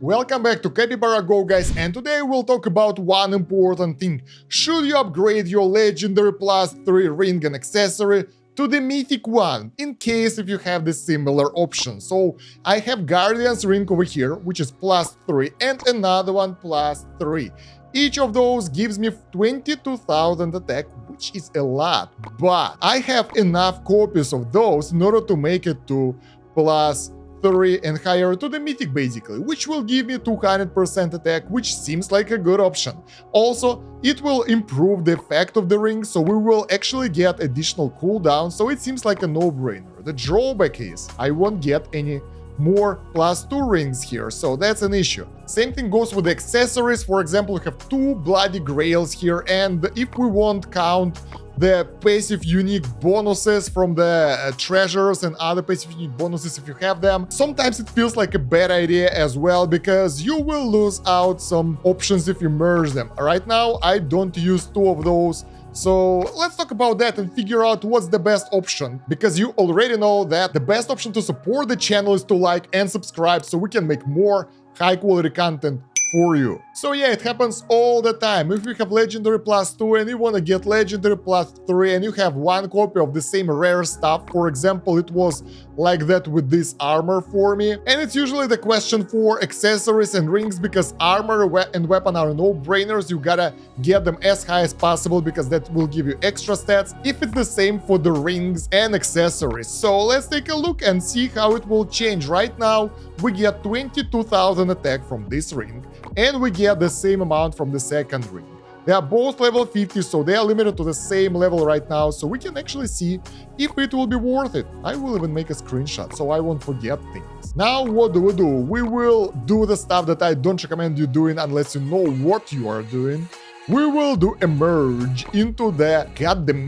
Welcome back to Capybara Go, guys, and today we'll talk about one important thing. Should you upgrade your legendary +3 ring and accessory to the mythic one, in case if you have the similar option? So I have Guardian's ring over here, which is +3, and another one +3. Each of those gives me 22,000 attack, which is a lot, but I have enough copies of those in order to make it to +3 and higher to the mythic, basically, which will give me 200% attack, which seems like a good option. Also, it will improve the effect of the ring, so we will actually get additional cooldown, so it seems like a no-brainer. The drawback is I won't get any more +2 rings here, so that's an issue. Same thing goes with the accessories. For example, we have 2 bloody grails here, and if we won't count the passive unique bonuses from the treasures and other passive unique bonuses if you have them, sometimes it feels like a bad idea as well, because you will lose out some options if you merge them. Right now I don't use 2 of those, so let's talk about that and figure out what's the best option, because you already know that the best option to support the channel is to like and subscribe so we can make more high quality content for you. So yeah, it happens all the time. If you have legendary +2 and you want to get legendary +3 and you have one copy of the same rare stuff, for example, it was like that with this armor for me, and it's usually the question for accessories and rings, because armor and weapon are no-brainers. You gotta get them as high as possible because that will give you extra stats. If it's the same for the rings and accessories, so let's take a look and see how it will change. Right now we get 22,000 attack from this ring, and we get the same amount from the second ring. They are both level 50, so they are limited to the same level right now, so we can actually see if it will be worth it. I will even make a screenshot so I won't forget things. Now what do? We will do the stuff that I don't recommend you doing unless you know what you are doing. We will do a merge into the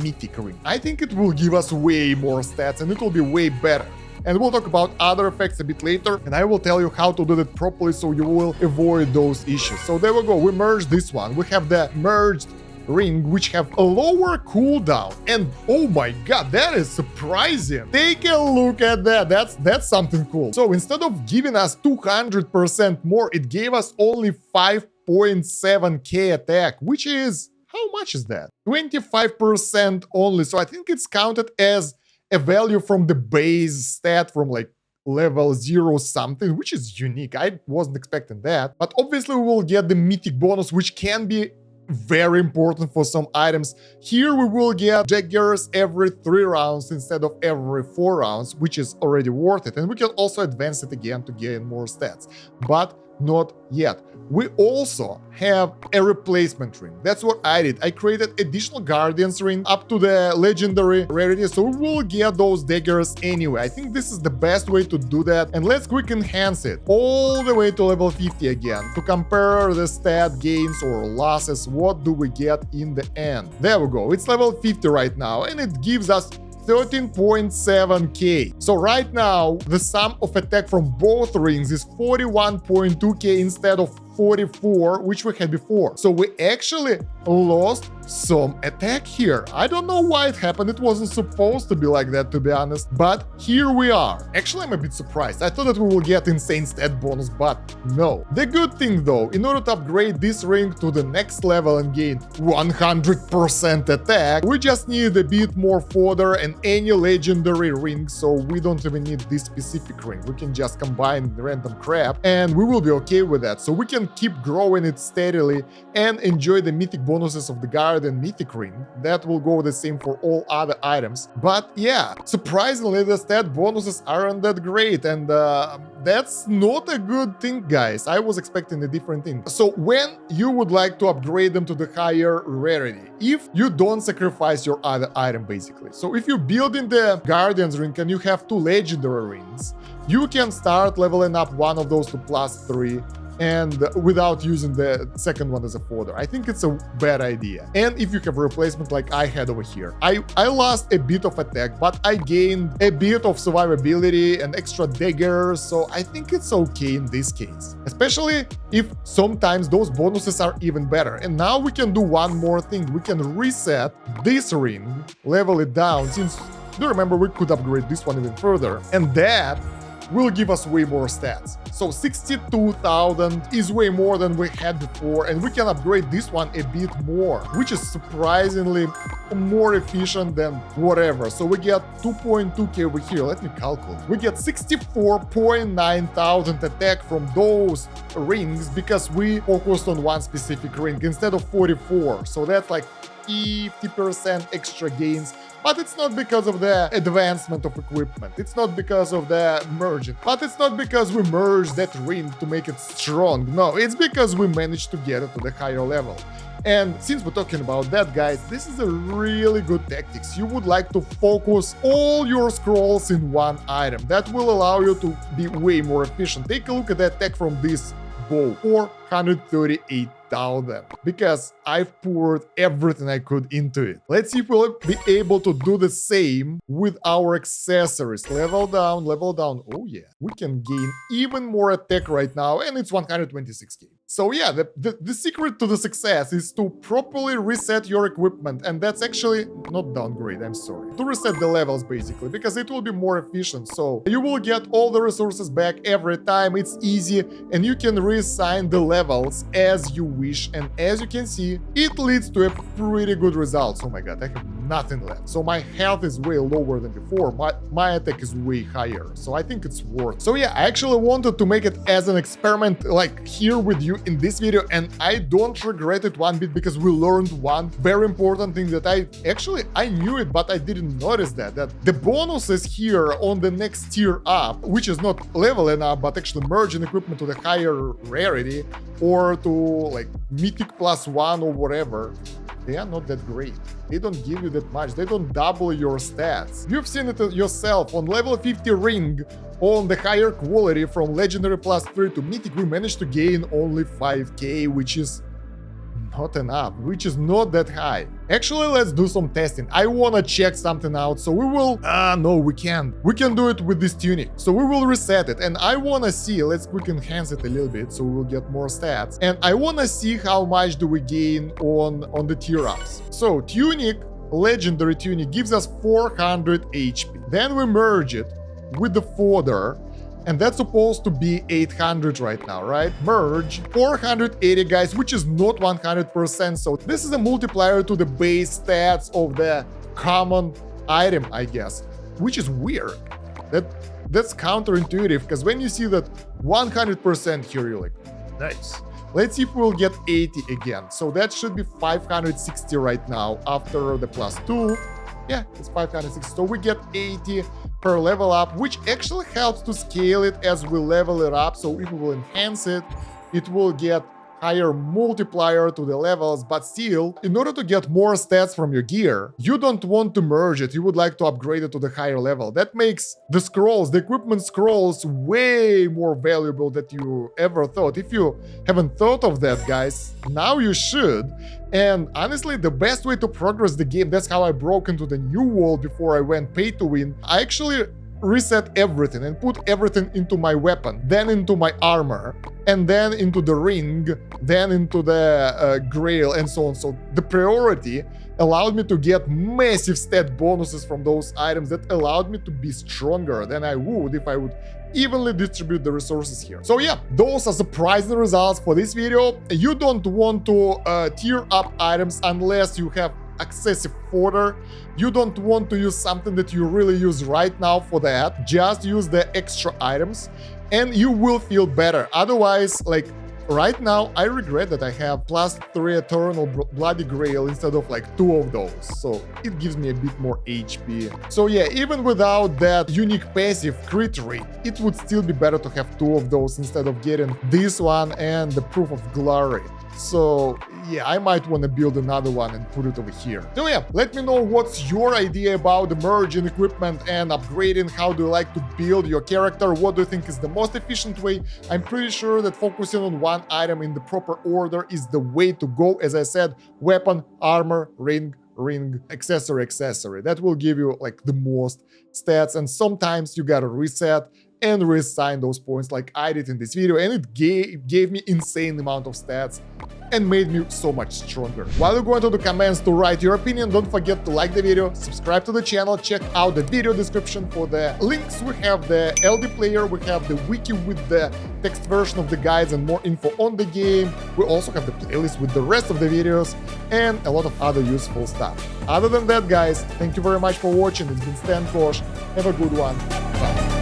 mythic ring. I think it will give us way more stats and it will be way better. And we'll talk about other effects a bit later, and I will tell you how to do that properly so you will avoid those issues. So there we go, we merged this one. We have the merged ring, which have a lower cooldown, and oh my god, that is surprising. Take a look at that. That's something cool. So instead of giving us 200% more, it gave us only 5.7k attack, which is, how much is that? 25% only. So I think it's counted as a value from the base stat from like level 0 something, which is unique. I wasn't expecting that. But obviously we will get the mythic bonus, which can be very important for some items. Here we will get daggers every 3 rounds instead of every 4 rounds, which is already worth it. And we can also advance it again to gain more stats, but not yet. We also have a replacement ring. That's what I did. I created additional Guardian's ring up to the legendary rarity, so we will get those daggers anyway. I think this is the best way to do that. And let's quick enhance it all the way to level 50 again to compare the stat gains or losses. What do we get in the end? There we go. It's level 50 right now, and it gives us 13.7k. So right now the sum of attack from both rings is 41.2k instead of 44, which we had before. So we actually lost some attack here. I don't know why it happened. It wasn't supposed to be like that, to be honest, but here we are. Actually, I'm a bit surprised. I thought that we will get insane stat bonus, but no. The good thing though, in order to upgrade this ring to the next level and gain 100% attack, we just need a bit more fodder and any legendary ring, so we don't even need this specific ring. We can just combine the random crap and we will be okay with that. So we can keep growing it steadily and enjoy the mythic bonuses of the Guardian mythic ring. That will go the same for all other items. But yeah, surprisingly the stat bonuses aren't that great, and that's not a good thing, guys. I was expecting a different thing. So when you would like to upgrade them to the higher rarity, if you don't sacrifice your other item, basically. So if you build in the Guardian's ring and you have 2 legendary rings, you can start leveling up one of those to +3 and without using the second one as a fodder. I think it's a bad idea. And if you have a replacement like I had over here, I lost a bit of attack, but I gained a bit of survivability and extra daggers, so I think it's okay in this case. Especially if sometimes those bonuses are even better. And now we can do one more thing. We can reset this ring, level it down, since, do you remember, we could upgrade this one even further, and that will give us way more stats. So 62,000 is way more than we had before, and we can upgrade this one a bit more, which is surprisingly more efficient than whatever. So we get 2.2k over here. Let me calculate. We get 64.9 thousand attack from those rings because we focused on one specific ring instead of 44. So that's like 50% extra gains. But it's not because of the advancement of equipment. It's not because of the merging. But it's not because we merged that ring to make it strong. No, it's because we managed to get it to the higher level. And since we're talking about that, guys, this is a really good tactics. You would like to focus all your scrolls in one item. That will allow you to be way more efficient. Take a look at the attack from this bow, 438,000, because I've poured everything I could into it. Let's see if we'll be able to do the same with our accessories. Level down, level down. Oh yeah, we can gain even more attack right now, and it's 126k. So yeah, the secret to the success is to properly reset your equipment, and that's actually not downgrade, I'm sorry. To reset the levels basically, because it will be more efficient. So you will get all the resources back every time, it's easy, and you can reassign the levels as you wish, and as you can see, it leads to a pretty good result. Oh my god, I have nothing left. So my health is way lower than before, my attack is way higher, so I think it's worth. So yeah, I actually wanted to make it as an experiment, like here with you in this video, and I don't regret it one bit, because we learned one very important thing that I knew it, but I didn't notice that the bonuses here on the next tier up, which is not leveling up but actually merging equipment to the higher rarity or to like mythic +1 or whatever, they are not that great. They don't give you that much. They don't double your stats. You've seen it yourself. On level 50 ring, on the higher quality from legendary +3 to mythic, we managed to gain only 5k, which is not enough, which is not that high. Actually, let's do some testing. I wanna check something out, so we will... no, we can't. We can do it with this tunic. So we will reset it, and I wanna see... Let's quick enhance it a little bit, so we will get more stats. And I wanna see how much do we gain on the tier ups. So, tunic, legendary tunic, gives us 400 HP. Then we merge it with the fodder, and that's supposed to be 800 right now, right? Merge 480, guys, which is not 100%. So this is a multiplier to the base stats of the common item, I guess, which is weird. That's counterintuitive, because when you see that 100% here, you're like, nice. Let's see if we'll get 80 again. So that should be 560 right now after the +2. Yeah, it's 560. So we get 80 per level up, which actually helps to scale it as we level it up. So if we will enhance it, it will get higher multiplier to the levels, but still, in order to get more stats from your gear, you don't want to merge it, you would like to upgrade it to the higher level. That makes the scrolls, the equipment scrolls, way more valuable than you ever thought. If you haven't thought of that, guys, now you should. And honestly, the best way to progress the game, that's how I broke into the new world before I went pay to win. I actually reset everything and put everything into my weapon, then into my armor, and then into the ring, then into the grail, and so on. So the priority allowed me to get massive stat bonuses from those items that allowed me to be stronger than I would if I would evenly distribute the resources here. So yeah, those are surprising results for this video. You don't want to tier up items unless you have excessive fodder. You don't want to use something that you really use right now for that. Just use the extra items and you will feel better. Otherwise, like right now, I regret that I have +3 Eternal Bloody Grail instead of like 2 of those. So it gives me a bit more HP. So yeah, even without that unique passive crit rate, it would still be better to have 2 of those instead of getting this one and the Proof of Glory. So yeah, I might want to build another one and put it over here. So yeah, let me know what's your idea about the merging equipment and upgrading. How do you like to build your character? What do you think is the most efficient way? I'm pretty sure that focusing on one item in the proper order is the way to go. As I said, weapon, armor, ring, accessory. That will give you like the most stats, and sometimes you gotta reset and reassign those points like I did in this video, and it gave me insane amount of stats and made me so much stronger. While you go into the comments to write your opinion, don't forget to like the video, subscribe to the channel, check out the video description for the links. We have the LD player, we have the wiki with the text version of the guides and more info on the game. We also have the playlist with the rest of the videos and a lot of other useful stuff. Other than that, guys, thank you very much for watching. It's been Stan Kosh. Have a good one. Bye.